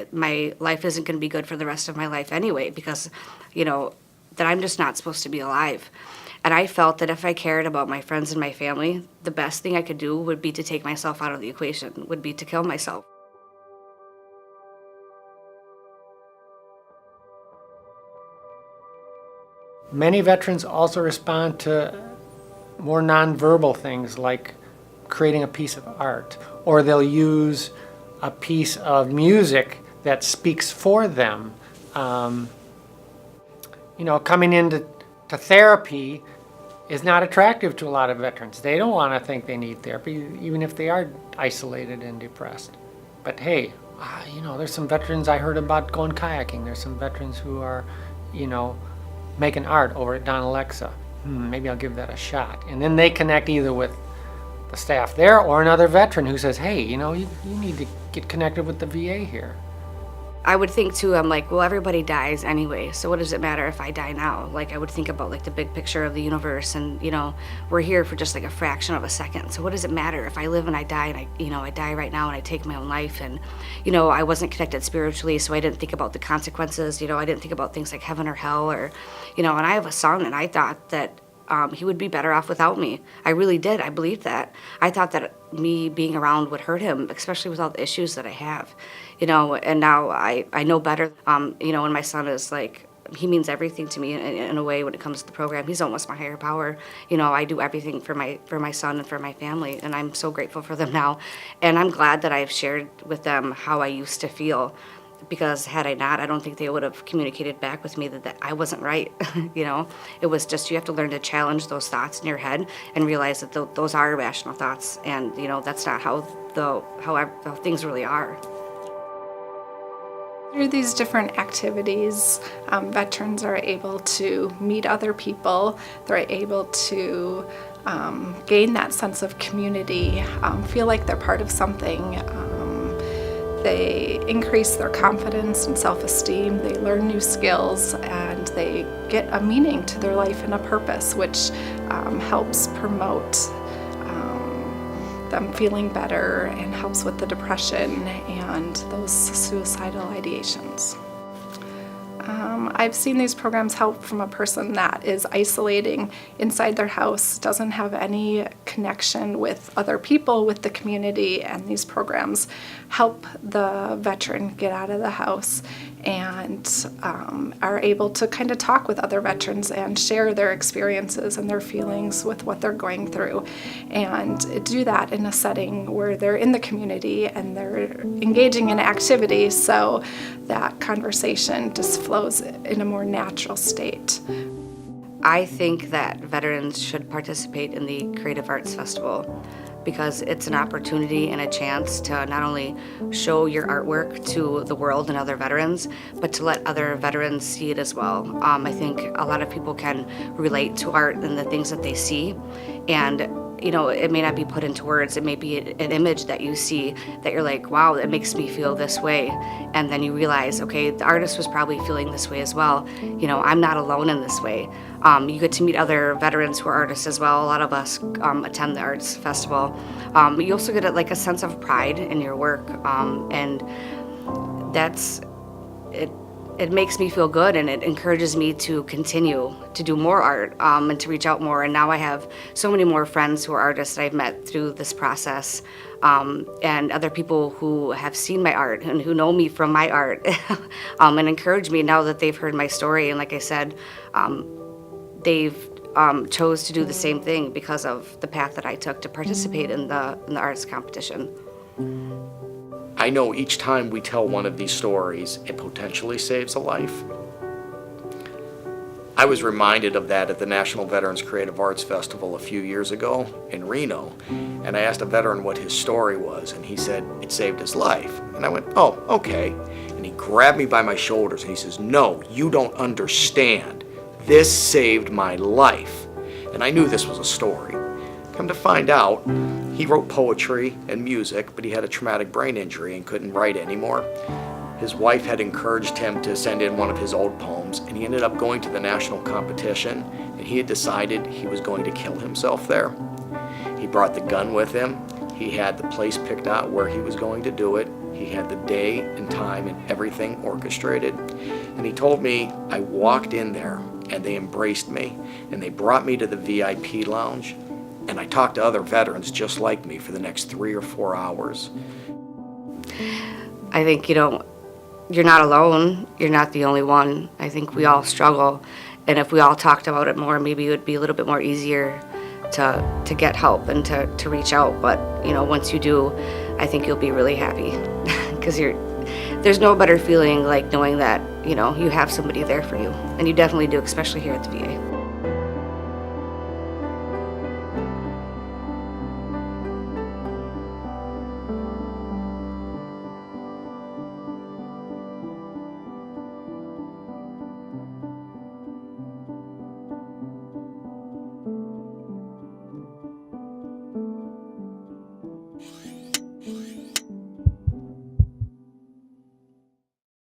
that my life isn't going to be good for the rest of my life anyway, because, that I'm just not supposed to be alive. And I felt that if I cared about my friends and my family, the best thing I could do would be to take myself out of the equation, would be to kill myself. Many veterans also respond to more nonverbal things like creating a piece of art, or they'll use a piece of music that speaks for them. Coming into therapy is not attractive to a lot of veterans. They don't want to think they need therapy, even if they are isolated and depressed. But hey, there's some veterans I heard about going kayaking. There's some veterans who are, making art over at Don Alexa. Maybe I'll give that a shot. And then they connect either with the staff there or another veteran who says, hey, you need to get connected with the VA here. I would think too, I'm like, well, everybody dies anyway, so what does it matter if I die now? Like, I would think about like the big picture of the universe, and we're here for just like a fraction of a second. So what does it matter if I live and I die, and I die right now and I take my own life? And I wasn't connected spiritually, so I didn't think about the consequences. I didn't think about things like heaven or hell, or and I have a son, and I thought that he would be better off without me. I really did. I believed that. I thought that me being around would hurt him, especially with all the issues that I have, and now I know better. And my son is like, he means everything to me in a way when it comes to the program. He's almost my higher power. I do everything for my son and for my family, and I'm so grateful for them now. And I'm glad that I've shared with them how I used to feel, because had I not, I don't think they would have communicated back with me that I wasn't right. It was just, you have to learn to challenge those thoughts in your head and realize that those are irrational thoughts, and that's not how things really are. Through these different activities, veterans are able to meet other people. They're able to gain that sense of community, feel like they're part of something. They increase their confidence and self-esteem. They learn new skills, and they get a meaning to their life and a purpose, which helps promote them feeling better and helps with the depression and those suicidal ideations. I've seen these programs help from a person that is isolating inside their house, doesn't have any connection with other people, with the community, and these programs help the veteran get out of the house and are able to kind of talk with other veterans and share their experiences and their feelings with what they're going through, and do that in a setting where they're in the community and they're engaging in activity, so that conversation just flows in a more natural state. I think that veterans should participate in the Creative Arts Festival, because it's an opportunity and a chance to not only show your artwork to the world and other veterans, but to let other veterans see it as well. I think a lot of people can relate to art and the things that they see, and it may not be put into words. It may be an image that you see that you're like, wow, it makes me feel this way. And then you realize, okay, the artist was probably feeling this way as well. I'm not alone in this way. You get to meet other veterans who are artists as well. A lot of us attend the arts festival. You also get a sense of pride in your work, and that's it. It makes me feel good, and it encourages me to continue to do more art and to reach out more. And now I have so many more friends who are artists that I've met through this process, and other people who have seen my art and who know me from my art and encourage me now that they've heard my story. And like I said, they've chose to do the same thing because of the path that I took to participate in the arts competition. I know each time we tell one of these stories, it potentially saves a life. I was reminded of that at the National Veterans Creative Arts Festival a few years ago in Reno, and I asked a veteran what his story was, and he said it saved his life. And I went, oh, okay. And he grabbed me by my shoulders and he says, no, you don't understand. This saved my life. And I knew this was a story. Come to find out, he wrote poetry and music, but he had a traumatic brain injury and couldn't write anymore. His wife had encouraged him to send in one of his old poems, and he ended up going to the national competition, and he had decided he was going to kill himself there. He brought the gun with him. He had the place picked out where he was going to do it. He had the day and time and everything orchestrated. And he told me I walked in there and they embraced me and they brought me to the VIP lounge and I talked to other veterans just like me for the next 3 or 4 hours. I think, you're not alone. You're not the only one. I think we all struggle. And if we all talked about it more, maybe it would be a little bit more easier to get help and to reach out. But, once you do, I think you'll be really happy because there's no better feeling like knowing that, you have somebody there for you. And you definitely do, especially here at the VA.